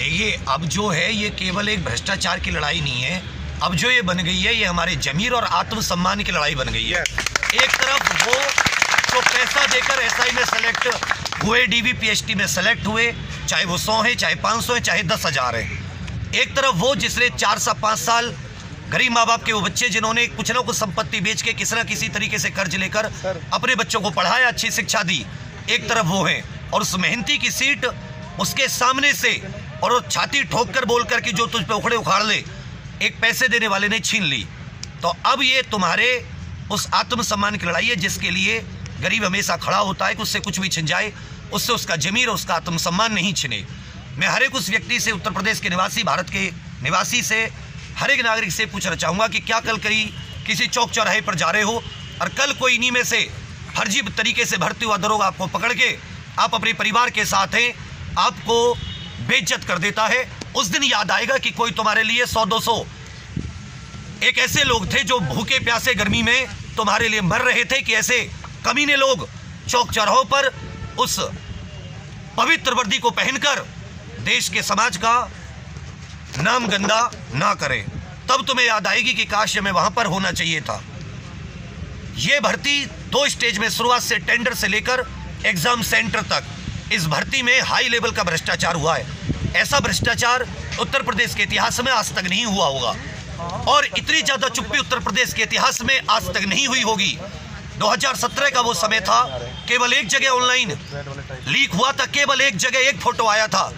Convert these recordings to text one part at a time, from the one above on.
देखिए, अब जो है ये केवल एक भ्रष्टाचार की लड़ाई नहीं है, अब जो ये बन गई है ये हमारे जमीर और आत्मसम्मान की लड़ाई बन गई है। एक तरफ वो जो पैसा देकर एसआई में सेलेक्ट हुए, डीवी पीएचडी में सेलेक्ट हुए, चाहे वो 100 है, चाहे 500 है, चाहे 10,000 है। एक तरफ वो जिसने 4 से 5 साल गरीब माँ बाप के वो बच्चे जिन्होंने कुछ ना कुछ संपत्ति बेच के किसी ना किसी तरीके से कर्ज लेकर अपने बच्चों को पढ़ाया, अच्छी शिक्षा दी, एक तरफ वो है। और उस मेहनती की सीट उसके सामने से और वो छाती ठोक कर बोल कर कि जो तुझ पे उखड़े उखाड़ ले, एक पैसे देने वाले ने छीन ली। तो अब ये तुम्हारे उस आत्मसम्मान की लड़ाई है जिसके लिए गरीब हमेशा खड़ा होता है कि उससे कुछ भी छिन जाए, उससे उसका जमीर और उसका आत्मसम्मान नहीं छिने। मैं हर एक उस व्यक्ति से, उत्तर प्रदेश के निवासी, भारत के निवासी से, हर एक नागरिक से पूछना चाहूँगा कि क्या कल किसी चौक चौराहे पर जा रहे हो और कल कोई इन्हीं में से फर्जी तरीके से भर्ती हुआ दरोगा आपको पकड़ के आप अपने परिवार के साथ हैं, आपको बेइज्जत कर देता है, उस दिन याद आएगा कि कोई तुम्हारे लिए 100-200 एक ऐसे लोग थे जो भूखे प्यासे गर्मी में तुम्हारे लिए मर रहे थे कि ऐसे कमीने लोग चौक चौराहों पर उस पवित्र वर्दी को पहनकर देश के समाज का नाम गंदा ना करें। तब तुम्हें याद आएगी कि काश हमें वहां पर होना चाहिए था। यह भर्ती 2 स्टेज में, शुरुआत से टेंडर से लेकर एग्जाम सेंटर तक, इस भर्ती में हाई लेवल का भ्रष्टाचार हुआ है। ऐसा भ्रष्टाचार उत्तर प्रदेश के इतिहास में आज तक नहीं हुआ होगा और इतनी ज्यादा चुप्पी उत्तर प्रदेश के इतिहास में आज तक नहीं हुई होगी। 2017 का वो समय था, केवल एक जगह ऑनलाइन लीक हुआ था, केवल एक जगह एक फोटो आया था।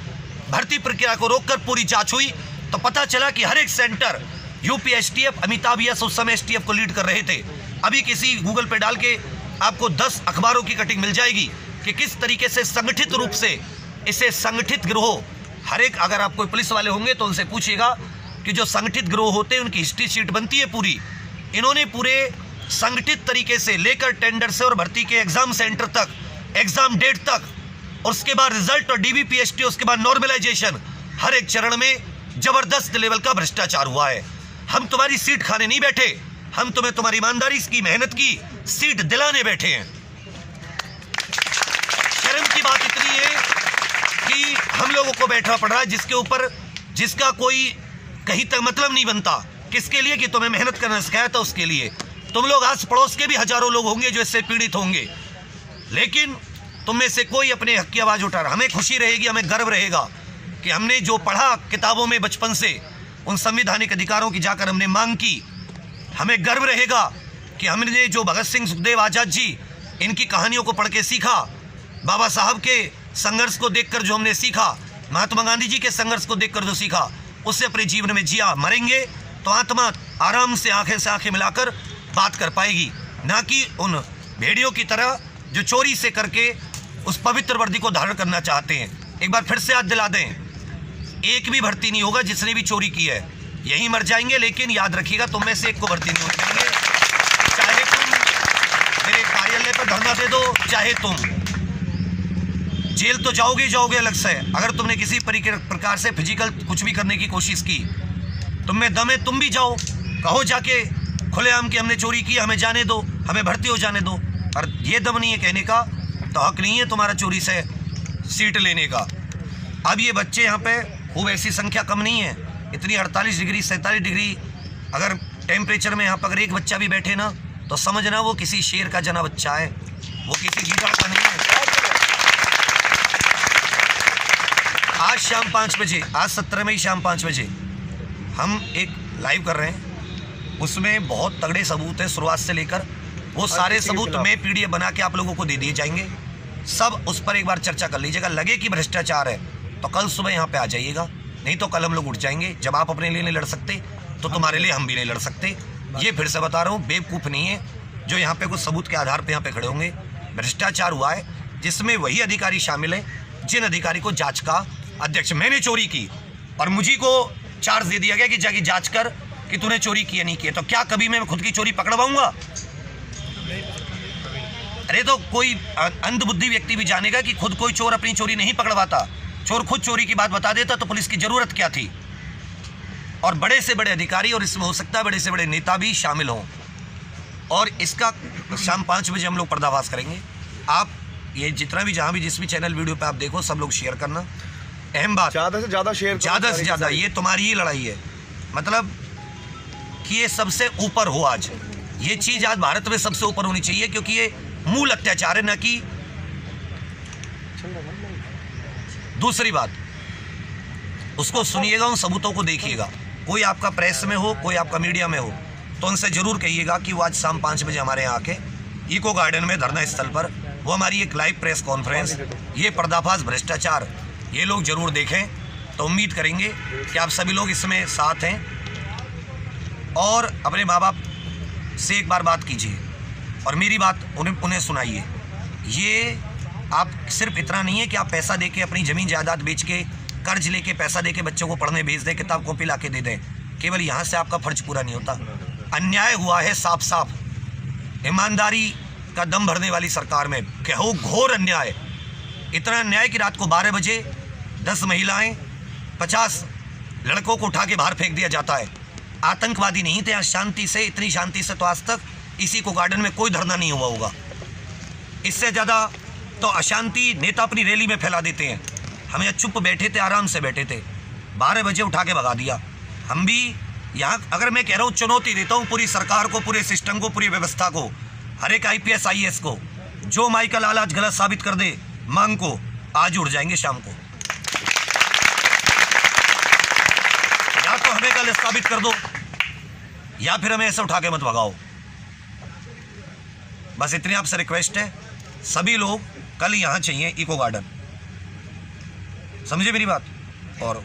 भर्ती प्रक्रिया को रोककर पूरी जांच हुई तो पता चला कि हर एक centre UP STF, Amitabh yes उस समय एसटीएफ को लीड कर रहे थे। अभी किसी गूगल पे डाल के आपको 10 अखबारों की कटिंग मिल जाएगी कि किस तरीके से संगठित रूप से इसे संगठित गिरोह, हर एक, अगर आप कोई पुलिस वाले होंगे तो उनसे पूछिएगा कि जो संगठित गिरोह होते हैं उनकी हिस्ट्री शीट बनती है पूरी। इन्होंने पूरे संगठित तरीके से लेकर टेंडर से और भर्ती के एग्जाम सेंटर तक, एग्जाम डेट तक, उसके बाद रिजल्ट और डीवी पीएचडी, उसके बाद नॉर्मलाइजेशन, हर एक चरण में जबरदस्त लेवल का भ्रष्टाचार हुआ है। हम तुम्हारी सीट खाने नहीं बैठे, हम तुम्हें तुम्हारी ईमानदारी की, मेहनत की सीट दिलाने बैठे हैं। शर्म की बात इतनी है कि हम लोगों को बैठना पड़ रहा है जिसके ऊपर, जिसका कोई कहीं तक मतलब नहीं बनता। किसके लिए? कि तुम्हें मेहनत करना सिखाया था, उसके लिए। तुम लोग आस पड़ोस के भी हजारों लोग होंगे जो इससे पीड़ित होंगे, लेकिन तुम में से कोई अपने हक की आवाज उठा रहा। हमें खुशी रहेगी, हमें गर्व रहेगा कि हमने जो पढ़ा किताबों में बचपन से, उन संवैधानिक अधिकारों की जाकर हमने मांग की। हमें गर्व रहेगा कि हमने जो भगत सिंह, सुखदेव, आजाद जी, इनकी कहानियों को पढ़ के सीखा, बाबा साहब के संघर्ष को देखकर जो हमने सीखा, महात्मा गांधी जी के संघर्ष को देखकर जो सीखा, उससे अपने जीवन में जिया। मरेंगे तो आत्मा आराम से आंखें मिलाकर बात कर पाएगी, ना कि उन भेड़ियों की तरह जो चोरी से करके उस पवित्र वर्दी को धारण करना चाहते हैं। एक बार फिर से याद दिला दें, एक भी भर्ती नहीं होगा जिसने भी चोरी की है, यही मर जाएंगे। लेकिन याद रखिएगा, तुम में से एक को भर्ती नहीं हो जाएंगे, चाहे तुम मेरे कार्यालय पर धरना दे दो, चाहे तुम जेल तो जाओगे अलग से। अगर तुमने किसी प्रकार से फिजिकल कुछ भी करने की कोशिश की, तुम में दम है, तुम भी जाओ, कहो जाके खुलेआम कि हमने चोरी की, हमें जाने दो, हमें भर्ती हो जाने दो। और ये दम नहीं है कहने का, तो हक नहीं है तुम्हारा चोरी से सीट लेने का। अब ये बच्चे यहाँ पे खूब, ऐसी संख्या कम नहीं है, इतनी 48 डिग्री 47 डिग्री अगर टेम्परेचर में यहाँ पर अगर एक बच्चा भी बैठे ना, तो समझना वो किसी शेर का जना बच्चा है, वो किसी गीदड़ का नहीं है। आज शाम 5 बजे, आज 17 मई शाम 5 बजे हम एक लाइव कर रहे हैं, उसमें बहुत तगड़े सबूत हैं शुरुआत से लेकर। वो सारे सबूत में पीडीएफ बना के आप लोगों को दे दिए जाएंगे, सब उस पर एक बार चर्चा कर लीजिएगा। लगे कि भ्रष्टाचार है तो कल सुबह यहाँ पे आ जाइएगा, नहीं तो कल हम लोग उठ जाएंगे। जब आप अपने लिए नहीं लड़ सकते तो तुम्हारे लिए हम भी नहीं लड़ सकते। ये फिर से बता रहा हूँ, बेवकूफ़ नहीं है जो यहाँ पे कुछ सबूत के आधार पे यहाँ पे खड़े होंगे। भ्रष्टाचार हुआ है जिसमें वही अधिकारी शामिल है जिन अधिकारी को जांच का अध्यक्ष, मैंने चोरी की और मुझी को चार्ज दे दिया गया कि जाके जांच कर कि तूने चोरी की या नहीं की, तो क्या कभी मैं खुद की चोरी पकड़वाऊंगा? अरे तो कोई अंधबुद्धि व्यक्ति भी जानेगा कि खुद कोई चोर अपनी चोरी नहीं पकड़वाता। चोर खुद चोरी की बात बता देता तो पुलिस की जरूरत क्या थी? और बड़े से बड़े अधिकारी, और इसमें हो सकता है बड़े से बड़े नेता भी शामिल हों, और इसका शाम 5 बजे हम लोग पर्दाफाश करेंगे। आप ये जितना भी, जहाँ भी, जिस भी चैनल वीडियो पे आप देखो, सब लोग शेयर करना। अहम बात, ज्यादा से ज्यादा शेयर, ज्यादा से ज्यादा, ये तुम्हारी ही लड़ाई है। मतलब कि ये सबसे ऊपर हो आज, ये चीज आज भारत में सबसे ऊपर होनी चाहिए, क्योंकि ये मूल अत्याचार है, न कि दूसरी बात। उसको सुनिएगा, उन सबूतों को देखिएगा। कोई आपका प्रेस में हो, कोई आपका मीडिया में हो, तो उनसे जरूर कहिएगा कि वो आज शाम 5 बजे हमारे यहाँ आके इको गार्डन में धरना स्थल पर, वो हमारी एक लाइव प्रेस कॉन्फ्रेंस, ये पर्दाफाश भ्रष्टाचार, ये लोग जरूर देखें। तो उम्मीद करेंगे कि आप सभी लोग इसमें साथ हैं, और अपने माँ बाप से एक बार बात कीजिए और मेरी बात उन्हें सुनाइए। ये आप सिर्फ इतना नहीं है कि आप पैसा देके, अपनी ज़मीन जायदाद बेच के, कर्ज लेके, पैसा देके बच्चों को पढ़ने भेज दें, किताब कॉपी ला के दे दें, केवल यहाँ से आपका फर्ज पूरा नहीं होता। अन्याय हुआ है साफ साफ, ईमानदारी का दम भरने वाली सरकार में कहो घोर अन्याय। इतना अन्याय कि रात को 12 बजे 10 महिलाएं, 50 लड़कों को उठा के बाहर फेंक दिया जाता है। आतंकवादी नहीं थे, शांति से, इतनी शांति से तो आज तक इसी को गार्डन में कोई धरना नहीं हुआ होगा। इससे ज़्यादा तो अशांति नेता अपनी रैली में फैला देते हैं। हम यहाँ चुप बैठे थे, आराम से बैठे थे, 12 बजे उठा के भगा दिया। हम भी यहाँ, अगर मैं कह रहा हूँ, चुनौती देता हूँ पूरी सरकार को, पूरे सिस्टम को, पूरी व्यवस्था को, हर एक IPS IAS को, जो माइकल लाल आज गलत साबित कर दे मांग को, आज उड़ जाएंगे शाम को। या तो हमें गलत साबित कर दो, या फिर हमें ऐसे उठा के मत भगाओ। बस इतनी आपसे रिक्वेस्ट है। सभी लोग कल यहाँ चाहिए इको गार्डन, समझे मेरी बात। और